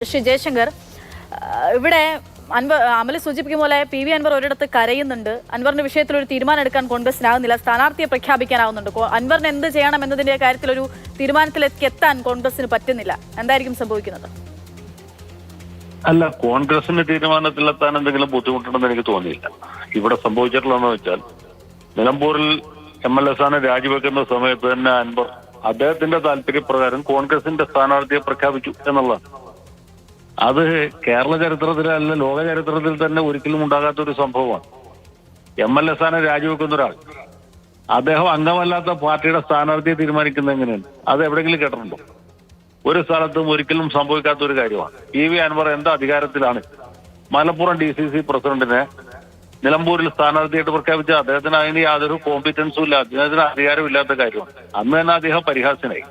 ശ്രീ ജയശങ്കർ, ഇവിടെ അമൽ സൂചിപ്പിക്കും പോലെ പി വി അൻവർ ഒരിടത്ത് കരയുന്നുണ്ട്. അൻവറിന്റെ വിഷയത്തിൽ ഒരു തീരുമാനം എടുക്കാൻ കോൺഗ്രസിനാകുന്നില്ല, സ്ഥാനാർത്ഥിയെ പ്രഖ്യാപിക്കാനാവുന്നുണ്ട്. അൻവറിന് എന്ത് ചെയ്യണം എന്നതിന്റെ കാര്യത്തിൽ ഒരു തീരുമാനത്തിലേക്ക് എത്താൻ കോൺഗ്രസിന് പറ്റുന്നില്ല. എന്തായിരിക്കും സംഭവിക്കുന്നത്? അല്ല, കോൺഗ്രസിന്റെ തീരുമാനത്തിലെത്താൻ എന്തെങ്കിലും ബുദ്ധിമുട്ടുണ്ടെന്ന് എനിക്ക് തോന്നിയില്ല. ഇവിടെ സംഭവിച്ചിട്ടുള്ളതെന്ന് വെച്ചാൽ, നിലമ്പൂരിൽ MLA രാജിവെക്കുന്ന സമയത്ത് തന്നെ അൻവർ അദ്ദേഹത്തിന്റെ താല്പര്യപ്രകാരം കോൺഗ്രസിന്റെ സ്ഥാനാർത്ഥിയെ പ്രഖ്യാപിച്ചു എന്നുള്ളതാണ്. അത് കേരള ചരിത്രത്തിലല്ല, ലോക ചരിത്രത്തിൽ തന്നെ ഒരിക്കലും ഉണ്ടാകാത്ത ഒരു സംഭവമാണ്. MLA രാജിവെക്കുന്ന ഒരാൾ അദ്ദേഹം അംഗമല്ലാത്ത പാർട്ടിയുടെ സ്ഥാനാർത്ഥിയെ തീരുമാനിക്കുന്നത് എങ്ങനെയാണ്? അത് എവിടെയെങ്കിലും കേട്ടിട്ടുണ്ടോ? ഒരു സ്ഥലത്തും ഒരിക്കലും സംഭവിക്കാത്ത ഒരു കാര്യമാണ്. PV അൻവർ എന്താ അധികാരത്തിലാണ് മലപ്പുറം DCC പ്രസിഡന്റിനെ നിലമ്പൂരിൽ സ്ഥാനാർത്ഥിയായിട്ട് പ്രഖ്യാപിച്ച? അദ്ദേഹത്തിന് അതിന് യാതൊരു കോമ്പിറ്റൻസും ഇല്ല, അദ്ദേഹത്തിന് അധികാരവും ഇല്ലാത്ത കാര്യമാണ്. അന്ന് തന്നെ അദ്ദേഹം പരിഹാസ്യനായി.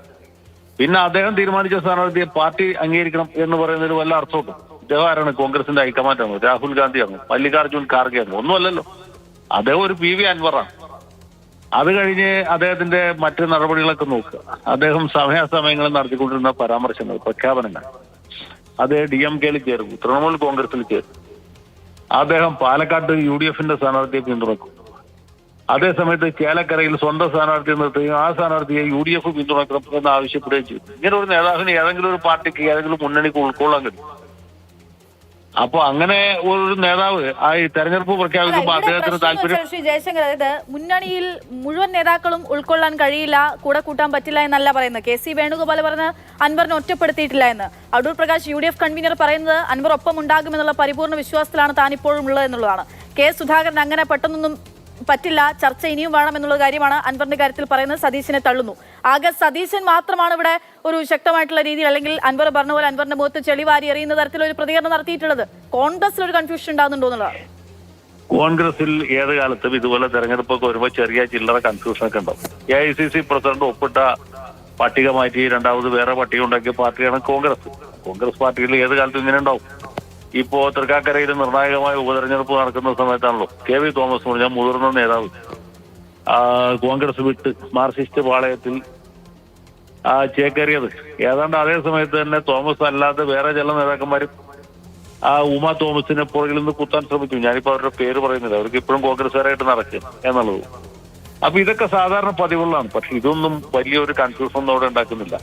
പിന്നെ അദ്ദേഹം തീരുമാനിച്ച സ്ഥാനാർത്ഥിയെ പാർട്ടി അംഗീകരിക്കണം എന്ന് പറയുന്നതിന് വല്ല അർത്ഥമുണ്ടോ? ഇദ്ദേഹം ആരാണ്? കോൺഗ്രസിന്റെ ഹൈക്കമാൻഡാണോ? രാഹുൽ ഗാന്ധിയാണോ? മല്ലികാർജുൻ ഖാർഗെയാണോ? ഒന്നുമല്ലല്ലോ. അദ്ദേഹം ഒരു PV അൻവറാണ്. അത് കഴിഞ്ഞ് അദ്ദേഹത്തിന്റെ മറ്റ് നടപടികളൊക്കെ നോക്കുക. അദ്ദേഹം സമയാസമയങ്ങളിൽ നടത്തിക്കൊണ്ടിരുന്ന പരാമർശങ്ങൾ, പ്രഖ്യാപനങ്ങൾ, അദ്ദേഹം DMK-യിൽ ചേർന്നു, തൃണമൂൽ കോൺഗ്രസിൽ ചേർന്നു. അദ്ദേഹം പാലക്കാട്ട് UDF-ന്റെ സ്ഥാനാർത്ഥിയെ പിന്തുണക്കും. അതേസമയത്ത് ചേലക്കരയിൽ സ്വന്തം സ്ഥാനാർത്ഥിയെ നിർത്തുകയും ആ സ്ഥാനാർത്ഥിയെ UDF പിന്തുണക്കണം എന്ന് ആവശ്യപ്പെടുകയും ചെയ്തു. ഇങ്ങനെ ഒരു നേതാവിന് ഏതെങ്കിലും ഒരു പാർട്ടിക്ക്, ഏതെങ്കിലും മുന്നണിക്ക് ഉൾക്കൊള്ളാൻ കഴിയും? അപ്പൊ അങ്ങനെ ഒരു നേതാവ് ആ ഈ തെരഞ്ഞെടുപ്പ് പ്രഖ്യാപിക്കുമ്പോൾ അദ്ദേഹത്തിന് താല്പര്യം. ശ്രീ ജയശങ്കർ, അതായത് മുന്നണിയിൽ മുഴുവൻ നേതാക്കളും ഉൾക്കൊള്ളാൻ കഴിയില്ല, കൂടെ കൂട്ടാൻ പറ്റില്ല എന്നല്ല പറയുന്നത്. KC വേണുഗോപാൽ പറഞ്ഞ അൻവറിനെ ഒറ്റപ്പെടുത്തിയിട്ടില്ല എന്ന്. അടൂർ പ്രകാശ് UDF കൺവീനർ പറയുന്നത് അൻവർ ഒപ്പം ഉണ്ടാകുമെന്നുള്ള പരിപൂർണ്ണ വിശ്വാസത്തിലാണ് താൻ ഇപ്പോഴും ഉള്ളത് എന്നുള്ളതാണ്. Suധാകരൻ അങ്ങനെ പെട്ടെന്നൊന്നും പറ്റില്ല, ചർച്ച ഇനിയും വേണം എന്നുള്ള കാര്യമാണ് അൻവറിന്റെ കാര്യത്തിൽ പറയുന്നത്. സതീശനെ തള്ളുന്നു. ആകെ സതീശൻ മാത്രമാണ് ഇവിടെ ഒരു ശക്തമായിട്ടുള്ള രീതിയിൽ, അല്ലെങ്കിൽ അൻവർ പറഞ്ഞ പോലെ അൻവറിന്റെ മുഖത്ത് ചെളിവാരി എറിയുന്ന തരത്തിലൊരു പ്രതികരണം നടത്തിയിട്ടുള്ളത്. കോൺഗ്രസിൽ ഒരു കൺഫ്യൂഷൻ ഉണ്ടാകുന്നുണ്ടോ എന്നുള്ളതാണ്. കോൺഗ്രസിൽ ഏത് കാലത്തും ഇതുപോലെ തെരഞ്ഞെടുപ്പൊക്കെ വരുമ്പോൾ ചെറിയ ചില്ലറ കൺഫ്യൂഷനൊക്കെ ഉണ്ടാവും. AICC പ്രസിഡന്റ് ഒപ്പിട്ട പട്ടിക മാറ്റി രണ്ടാമത് വേറെ പട്ടിക ഉണ്ടാക്കിയ പാർട്ടിയാണ് കോൺഗ്രസ്. കോൺഗ്രസ് പാർട്ടിയിൽ ഏത് കാലത്തും ഇങ്ങനെ ഉണ്ടാവും. ഇപ്പോ തൃക്കാക്കരയിൽ നിർണായകമായ ഉപതെരഞ്ഞെടുപ്പ് നടക്കുന്ന സമയത്താണല്ലോ KV തോമസ് എന്ന് പറഞ്ഞാൽ മുതിർന്ന നേതാവ് കോൺഗ്രസ് വിട്ട് മാർക്സിസ്റ്റ് പാളയത്തിൽ ചേക്കേറിയത്. ഏതാണ്ട് അതേ സമയത്ത് തന്നെ തോമസ് അല്ലാതെ വേറെ ചില നേതാക്കന്മാരും ഉമ തോമസിനെ പുറകിൽ നിന്ന് കുത്താൻ ശ്രമിച്ചു. ഞാനിപ്പോ അവരുടെ പേര് പറയുന്നില്ല, അവർക്ക് ഇപ്പോഴും കോൺഗ്രസ്സുകാരായിട്ട് നടക്കുക എന്നുള്ളത്. അപ്പൊ ഇതൊക്കെ സാധാരണ പതിവുകളാണ്. പക്ഷെ ഇതൊന്നും വലിയൊരു കൺഫ്യൂഷൻ ഒന്നും അവിടെ ഉണ്ടാക്കുന്നില്ല.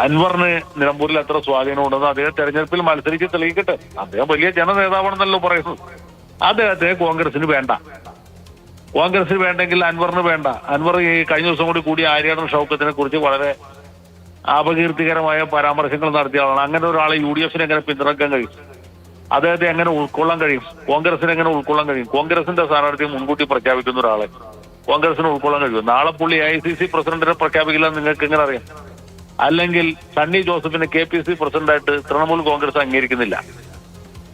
അൻവറിന് നിലമ്പൂരിൽ എത്ര സ്വാധീനം ഉണ്ടെന്ന് അദ്ദേഹം തെരഞ്ഞെടുപ്പിൽ മത്സരിച്ച് തെളിയിക്കട്ടെ. അദ്ദേഹം വലിയ ജനനേതാവാണെന്നല്ലോ പറയുന്നത്. അദ്ദേഹത്തെ കോൺഗ്രസിന് വേണ്ട. കോൺഗ്രസിന് വേണ്ടെങ്കിൽ അൻവറിന് വേണ്ട. അൻവർ ഈ കഴിഞ്ഞ ദിവസം കൂടി ആര്യാടൻ ഷൗക്കത്തിനെ കുറിച്ച് വളരെ അപകീർത്തികരമായ പരാമർശങ്ങൾ നടത്തിയ ആളാണ്. അങ്ങനെ ഒരാളെ UDF-ന് എങ്ങനെ പിന്തുണക്കാൻ കഴിയും? അദ്ദേഹത്തെ എങ്ങനെ ഉൾക്കൊള്ളാൻ കഴിയും? കോൺഗ്രസിന് എങ്ങനെ ഉൾക്കൊള്ളാൻ കഴിയും? കോൺഗ്രസിന്റെ സ്ഥാനാർത്ഥിയെ മുൻകൂട്ടി പ്രഖ്യാപിക്കുന്ന ഒരാളെ കോൺഗ്രസിന് ഉൾക്കൊള്ളാൻ കഴിയും? നാളെ പുള്ളി AICC പ്രസിഡന്റിനെ പ്രഖ്യാപിക്കില്ല നിങ്ങൾക്ക് എങ്ങനെ അറിയാം? അല്ലെങ്കിൽ സണ്ണി ജോസഫിനെ KPC പ്രസിഡന്റായിട്ട് തൃണമൂൽ കോൺഗ്രസ് അംഗീകരിക്കുന്നില്ല,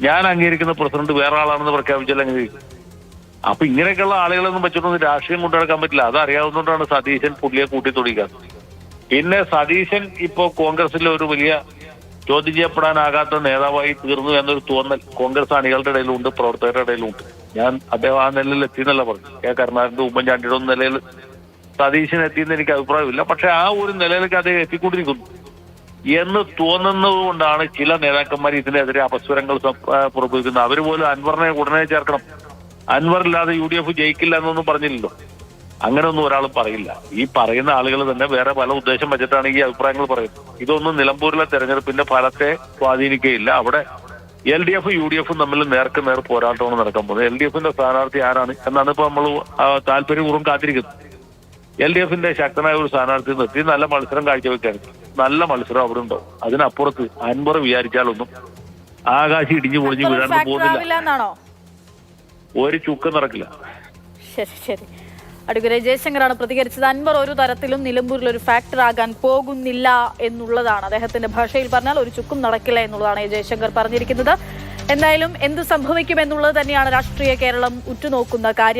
ഞാൻ അംഗീകരിക്കുന്ന പ്രസിഡന്റ് വേറെ ആളാണെന്ന് പ്രഖ്യാപിച്ചാൽ അംഗീകരിക്കും. അപ്പൊ ഇങ്ങനെയൊക്കെയുള്ള ആളുകളൊന്നും വെച്ചിട്ടൊന്നും രാഷ്ട്രീയം കൊണ്ടുനടക്കാൻ പറ്റില്ല. അത് അറിയാവുന്നതുകൊണ്ടാണ് സതീശൻ പുള്ളിയെ കൂട്ടി തുടങ്ങിയത്. പിന്നെ സതീശൻ ഇപ്പോ കോൺഗ്രസിലെ ഒരു വലിയ ചോദ്യം ചെയ്യപ്പെടാനാകാത്ത നേതാവായി തീർന്നു എന്നൊരു തോന്നൽ കോൺഗ്രസ് അണികളുടെ ഇടയിലുണ്ട്, പ്രവർത്തകരുടെ ഇടയിലുണ്ട്. ഞാൻ അദ്ദേഹം ആ നിലയിൽ എത്തിയെന്നല്ല പറഞ്ഞു. കരുണാകരന്റെ ഉമ്മൻചാണ്ടിയുടെ ഒന്നും നിലയിൽ സതീശൻ എത്തിയെന്ന് എനിക്ക് അഭിപ്രായമില്ല. പക്ഷെ ആ ഒരു നിലയിലേക്ക് അദ്ദേഹം എത്തിക്കൊണ്ടിരിക്കുന്നു എന്ന് തോന്നുന്നത് കൊണ്ടാണ് ചില നേതാക്കന്മാർ ഇതിനെതിരെ അപസ്വരങ്ങൾ പുറപ്പെടുവിക്കുന്നത്. അവർ പോലും അൻവറിനെ ഉടനെ ചേർക്കണം, അൻവറില്ലാതെ UDF ജയിക്കില്ല എന്നൊന്നും പറഞ്ഞില്ലല്ലോ. അങ്ങനെ ഒന്നും ഒരാൾ പറയില്ല. ഈ പറയുന്ന ആളുകൾ തന്നെ വേറെ പല ഉദ്ദേശം വെച്ചിട്ടാണ് ഈ അഭിപ്രായങ്ങൾ പറയുന്നത്. ഇതൊന്നും നിലമ്പൂരിലെ തെരഞ്ഞെടുപ്പിന്റെ ഫലത്തെ സ്വാധീനിക്കുകയില്ല. അവിടെ LDF UDF തമ്മിൽ നേർക്ക് നേർ പോരാട്ടമാണ് നടക്കാൻ പോകുന്നത്. LDF-ന്റെ സ്ഥാനാർത്ഥി ആരാണ് എന്നാണ് ഇപ്പൊ നമ്മൾ താല്പര്യപൂർവ്വം കാത്തിരിക്കുന്നത്. LDF-ന്റെ ശക്തനായ ഒരു സ്ഥാനാർത്ഥി നിർത്തി നല്ല മത്സരം കാഴ്ചവെക്കാൻ, നല്ല മത്സരം അവിടെ ഉണ്ടാവും. അതിനപ്പുറത്ത് അൻവർ വിചാരിച്ചാലൊന്നും ആകാശം ഇടിഞ്ഞു പൊളിഞ്ഞു വീഴാണ്ട് പോകുന്നില്ല, ഒരു ചുക്കം നടക്കില്ല. ശരി ശരി. അഡ്വക്കേറ്റ് ജയശങ്കറാണ് പ്രതികരിച്ചത്. അൻവർ ഒരു തരത്തിലും നിലമ്പൂരിൽ ഒരു ഫാക്ടർ ആകാൻ പോകുന്നില്ല എന്നുള്ളതാണ്. അദ്ദേഹത്തിന്റെ ഭാഷയിൽ പറഞ്ഞാൽ ഒരു ചുക്കും നടക്കില്ല എന്നുള്ളതാണ് ജയശങ്കർ പറഞ്ഞിരിക്കുന്നത്. എന്തായാലും എന്ത് സംഭവിക്കും എന്നുള്ളത് തന്നെയാണ് രാഷ്ട്രീയ കേരളം ഉറ്റുനോക്കുന്ന കാര്യം.